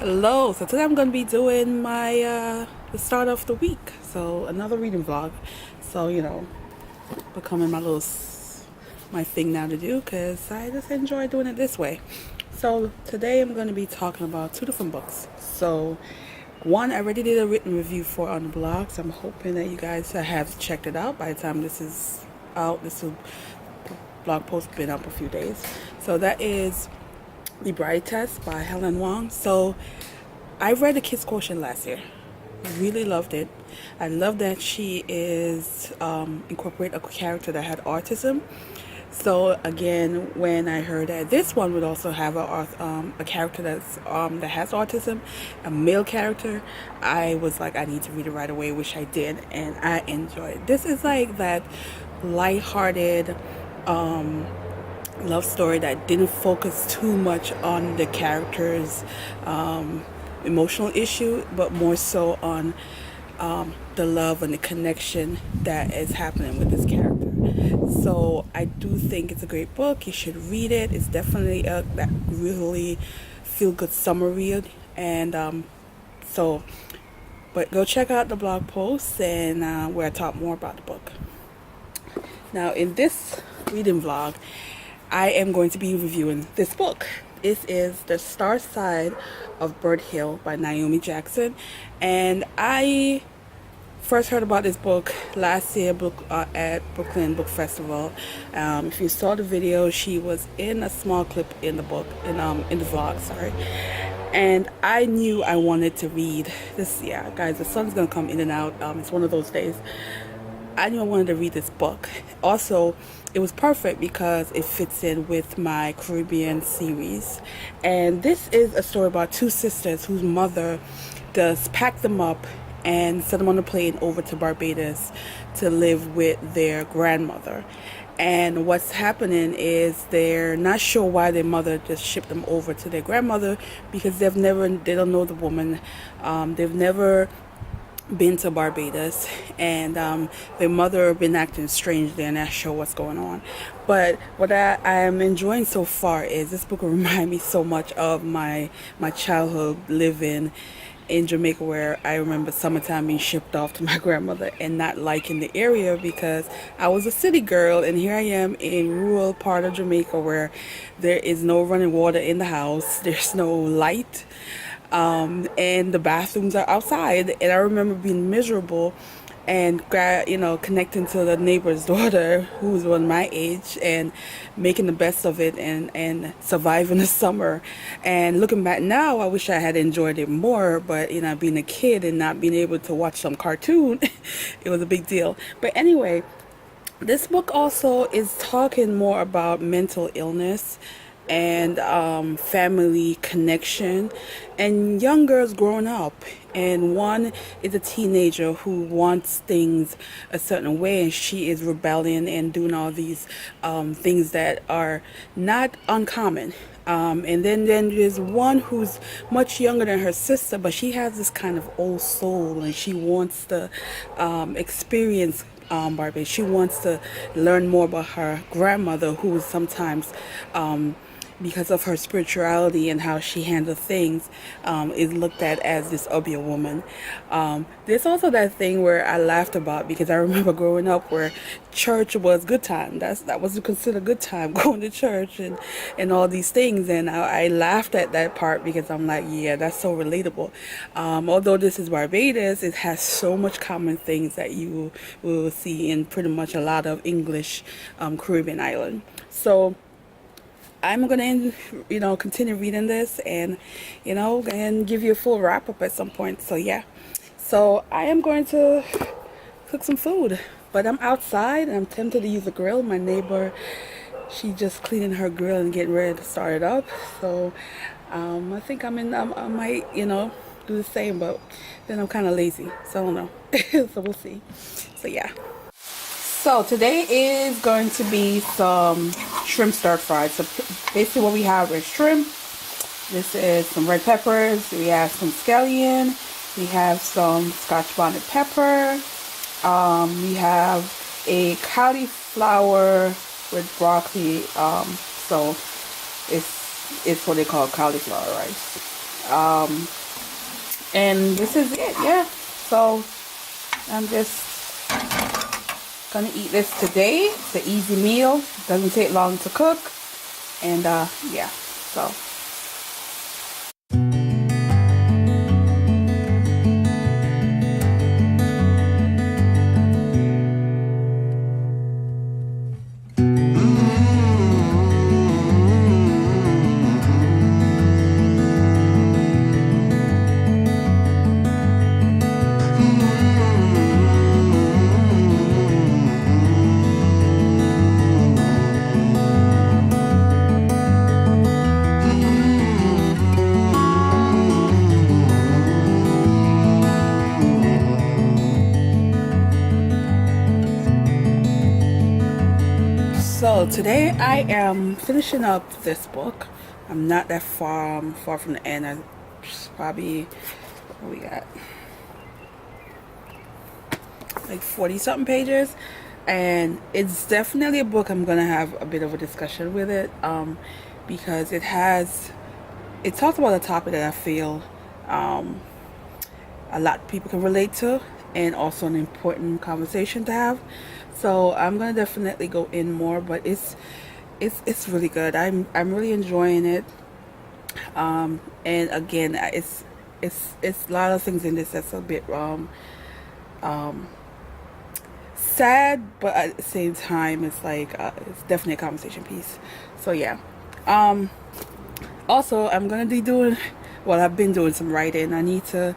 Hello, so today I'm going to be doing my the start of the week. So another reading vlog. So becoming my thing now to do because I just enjoy doing it this way. So today I'm going to be talking about two different books. So one I already did a written review for on the blog, so I'm hoping that you guys have checked it out by the time this is out. Blog post been up a few days. So that is The Bride Test by Helen Wong. So I read The Kids Quotient last year. Really loved it. I love that she is incorporate a character that had autism. So again, when I heard that this one would also have a character that has autism, a male character, I was like, I need to read it right away, which I did, and I enjoyed it. This is like that lighthearted love story that didn't focus too much on the characters' emotional issue, but more so on the love and the connection that is happening with this character. So I do think it's a great book. You should read it. It's definitely that really feel good summer read, and but go check out the blog post and where I talk more about the book. Now in this reading vlog, I am going to be reviewing this book. This is The Star Side of Bird Hill by Naomi Jackson, and I first heard about this book last year at Brooklyn Book Festival. If you saw the video, she was in a small clip in the book, in the vlog, sorry. And I knew I wanted to read this. Yeah, guys, the sun's gonna come in and out. It's one of those days. I knew I wanted to read this book. Also, it was perfect because it fits in with my Caribbean series. And this is a story about two sisters whose mother does pack them up and send them on a plane over to Barbados to live with their grandmother. And what's happening is they're not sure why their mother just shipped them over to their grandmother, because they don't know the woman. They've never been to Barbados, and their mother been acting strange. They're not sure what's going on. But what I am enjoying so far is this book will remind me so much of my childhood living in Jamaica, where I remember summertime being shipped off to my grandmother and not liking the area because I was a city girl, and here I am in rural part of Jamaica where there is no running water in the house, there's no light, and the bathrooms are outside. And I remember being miserable and connecting to the neighbor's daughter who was on my age and making the best of it and surviving the summer. And looking back now, I wish I had enjoyed it more, but being a kid and not being able to watch some cartoon, it was a big deal. But anyway, this book also is talking more about mental illness and family connection and young girls growing up. And one is a teenager who wants things a certain way, and she is rebelling and doing all these things that are not uncommon. And then there's one who's much younger than her sister, but she has this kind of old soul, and she wants to experience Barbados. She wants to learn more about her grandmother, who sometimes because of her spirituality and how she handles things, is looked at as this ugly woman. There's also that thing where I laughed about, because I remember growing up where church was good time. That was considered good time, going to church and all these things. And I laughed at that part because I'm like, yeah, that's so relatable. Although this is Barbados, it has so much common things that you will see in pretty much a lot of English Caribbean island. So I'm gonna, continue reading this and, and give you a full wrap up at some point. So yeah, so I am going to cook some food, but I'm outside and I'm tempted to use a grill. My neighbor, she just cleaning her grill and getting ready to start it up. So I think I might, do the same, but then I'm kind of lazy, so I don't know. So we'll see. So yeah. So today is going to be some shrimp stir fried. So basically what we have is shrimp. This is some red peppers. We have some scallion. We have some scotch bonnet pepper. We have a cauliflower with broccoli. So it's what they call cauliflower rice. And this is it, yeah. So I'm just gonna eat this today. It's an easy meal, doesn't take long to cook, and yeah, so. So today I am finishing up this book. I'm not that far, I'm far from the end. I probably, what we got? Like 40 something pages. And it's definitely a book I'm gonna have a bit of a discussion with it, because it talks about a topic that I feel a lot of people can relate to, and also an important conversation to have. So I'm gonna definitely go in more, but it's really good. I'm really enjoying it. And again, it's a lot of things in this that's a bit sad, but at the same time it's like it's definitely a conversation piece. So yeah. Also, I'm gonna be doing, well, I've been doing some writing. I need to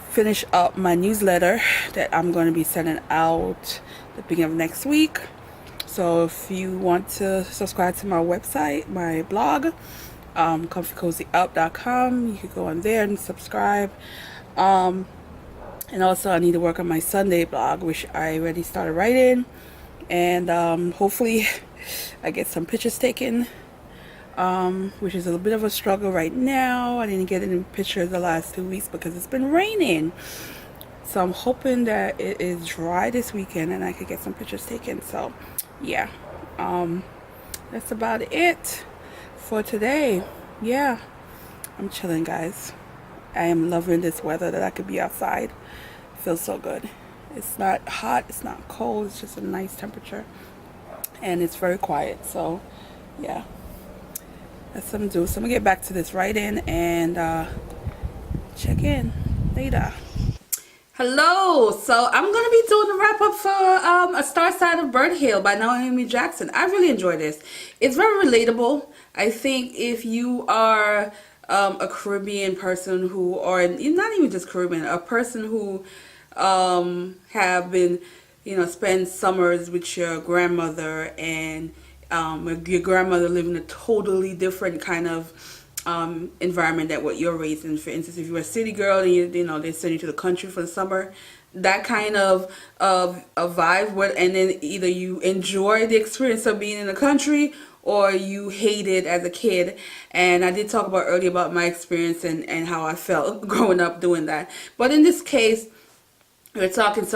finish up my newsletter that I'm going to be sending out the beginning of next week. So if you want to subscribe to my website, my blog, comfycozyup.com, you can go on there and subscribe. And also I need to work on my Sunday blog, which I already started writing, and hopefully I get some pictures taken, which is a bit of a struggle right now. I didn't get any pictures the last 2 weeks because it's been raining. So I'm hoping that it is dry this weekend and I could get some pictures taken. So yeah, that's about it for today. Yeah, I'm chilling, guys. I am loving this weather, that I could be outside. It feels so good. It's not hot, it's not cold, it's just a nice temperature, and it's very quiet. So yeah, that's something to do. So I'm gonna get back to this writing and check in later. Hello. So I'm gonna be doing a wrap up for A Star Side of Bird Hill by Naomi Jackson. I really enjoy this. It's very relatable. I think if you are a Caribbean person who, or not even just Caribbean, a person who have been, spend summers with your grandmother, and your grandmother living a totally different kind of environment that what you're raised in. For instance, if you're a city girl and they send you to the country for the summer, that kind of a vibe, and then either you enjoy the experience of being in the country or you hate it as a kid. And I did talk about earlier about my experience and how I felt growing up doing that. But in this case, we're talking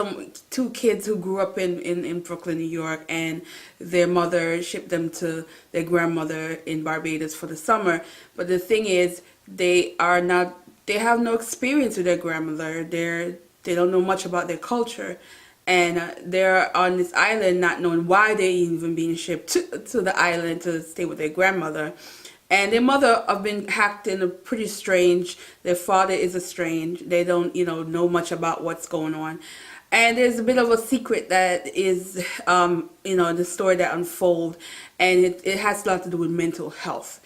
two kids who grew up in Brooklyn, New York, and their mother shipped them to their grandmother in Barbados for the summer. But the thing is, they have no experience with their grandmother. They don't know much about their culture, and they're on this island not knowing why they're even being shipped to the island to stay with their grandmother. And their mother have been acting pretty strange. Their father is estranged. They don't, know much about what's going on. And there's a bit of a secret that is, the story that unfolds. And it has a lot to do with mental health.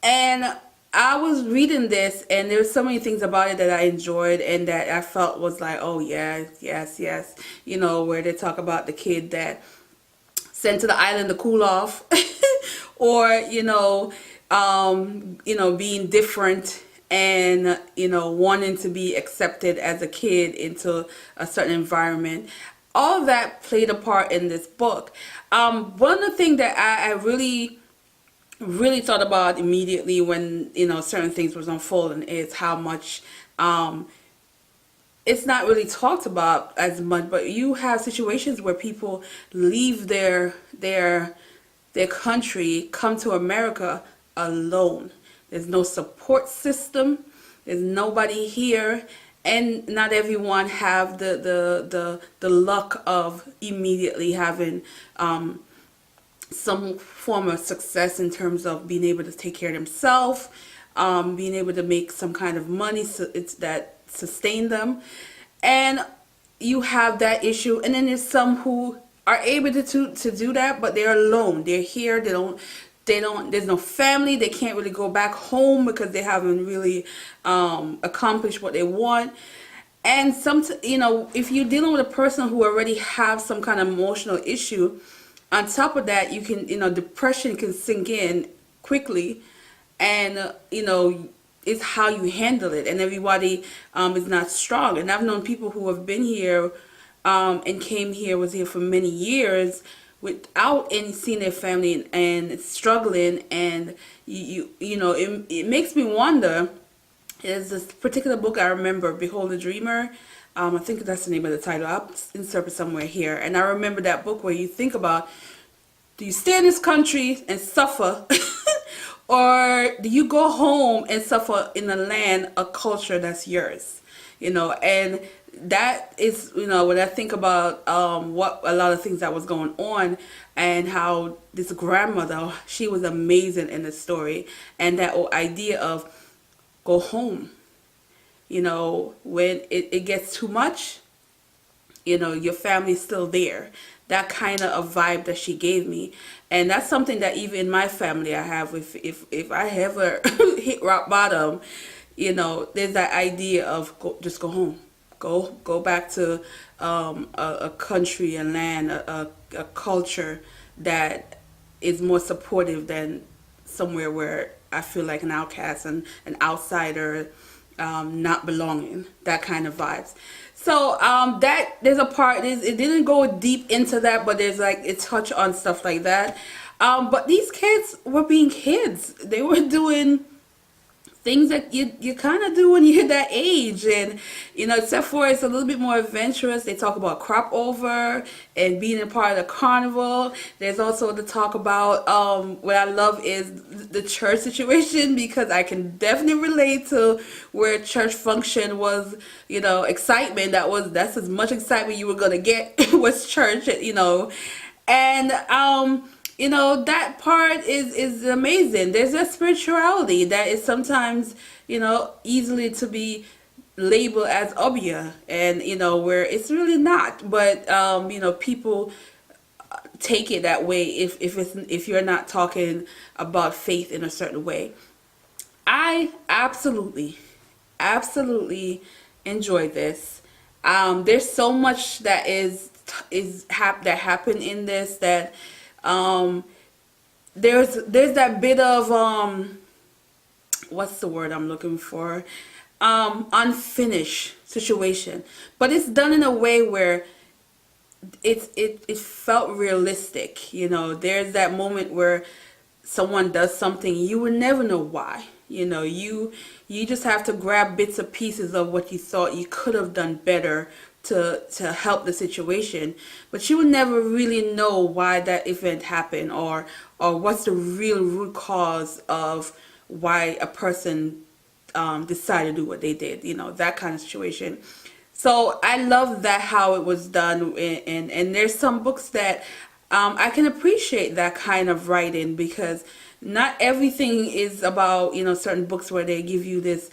And I was reading this, and there's so many things about it that I enjoyed and that I felt was like, oh, yes. Where they talk about the kid that sent to the island to cool off. Or, being different and, wanting to be accepted as a kid into a certain environment. All of that played a part in this book. One of the things that I really, really thought about immediately when, certain things was unfolding is how much it's not really talked about as much, but you have situations where people leave their country, come to America alone. There's no support system. There's nobody here, and not everyone have the luck of immediately having some form of success in terms of being able to take care of themselves, being able to make some kind of money, so it's that sustain them. And you have that issue, and then there's some who are able to do that, but they're alone. They're here. They don't. There's no family. They can't really go back home because they haven't really accomplished what they want. And if you're dealing with a person who already have some kind of emotional issue, on top of that, you can, depression can sink in quickly, and it's how you handle it. And everybody is not strong. And I've known people who have been here and was here for many years without any seeing their family and struggling. And it makes me wonder. There's this particular book I remember, Behold the Dreamer. I think that's the name of the title. I'll insert it somewhere here. And I remember that book where you think about, do you stay in this country and suffer, or do you go home and suffer in a land, a culture that's yours? And that is, when I think about what a lot of things that was going on, and how this grandmother, she was amazing in the story, and that whole idea of go home. When it gets too much, your family's still there. That kind of a vibe that she gave me. And that's something that even in my family I have. If I ever hit rock bottom, there's that idea of just go home. Go back to a country, a land, a culture that is more supportive than somewhere where I feel like an outcast and an outsider, not belonging, that kind of vibes. So that there's a part, it didn't go deep into that, but there's like it touched on stuff like that. But these kids were being kids. They were doing things that you kind of do when you're that age, and except for it's a little bit more adventurous. They talk about crop over and being a part of the carnival. There's also the talk about what I love is the church situation, because I can definitely relate to where church function was, excitement. That's as much excitement you were gonna get was church, and that part is amazing. There's a spirituality that is sometimes, easily to be labeled as obia, and where it's really not. But people take it that way if you're not talking about faith in a certain way. I absolutely enjoyed this. There's so much that that happened in this, that there's that bit of what's the word I'm looking for, unfinished situation, but it's done in a way where it felt realistic. There's that moment where someone does something, you would never know why. You just have to grab bits and pieces of what you thought you could have done better to help the situation, but you would never really know why that event happened, or what's the real root cause of why a person decided to do what they did, that kind of situation. So I love that, how it was done, and there's some books that I can appreciate that kind of writing, because not everything is about, certain books where they give you there's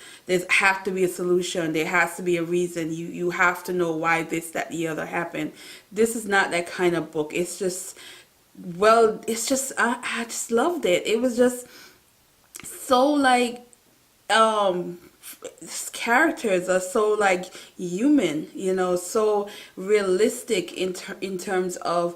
have to be a solution, there has to be a reason, you have to know why this, that, the other happened. This is not that kind of book. It's just, I just loved it. It was just so like, characters are so like human, so realistic in terms of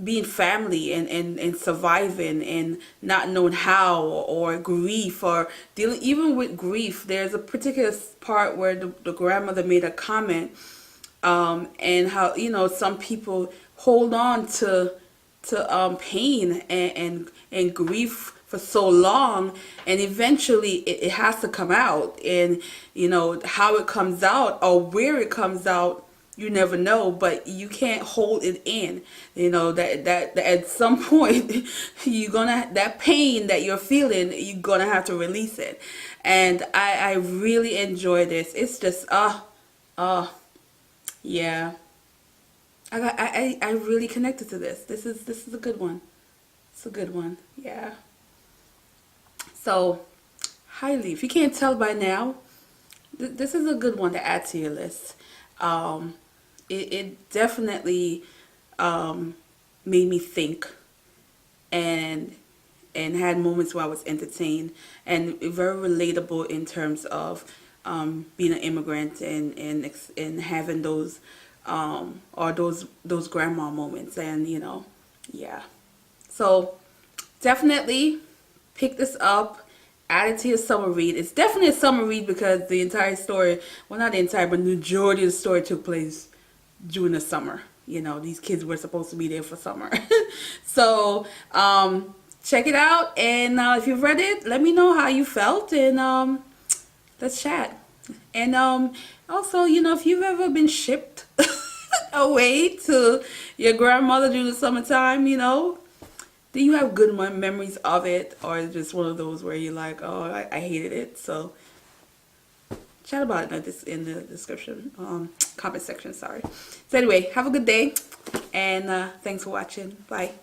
being family, and surviving, and not knowing how, or grief, or dealing even with grief. There's a particular part where the grandmother made a comment, and how some people hold on to pain and grief for so long, and eventually it has to come out. And how it comes out, or where it comes out, you never know, but you can't hold it in. You know that at some point you're gonna, that pain that you're feeling, you're gonna have to release it. And I really enjoy this. It's just yeah. I really connected to this. This is a good one. It's a good one. Yeah. So highly, if you can't tell by now, this is a good one to add to your list. Um, it definitely um, made me think, and had moments where I was entertained, and very relatable in terms of being an immigrant, and having those or those grandma moments, and yeah. So definitely pick this up, add it to your summer read. It's definitely a summer read because the entire story, well, not the entire, but the majority of the story took place during the summer. These kids were supposed to be there for summer. So, check it out. And if you've read it, let me know how you felt. And let's chat. And also, if you've ever been shipped away to your grandmother during the summertime, do you have good memories of it, or is it just one of those where you're like, oh, I hated it? So chat about it in the description, comment section, sorry. So anyway, have a good day, and thanks for watching. Bye.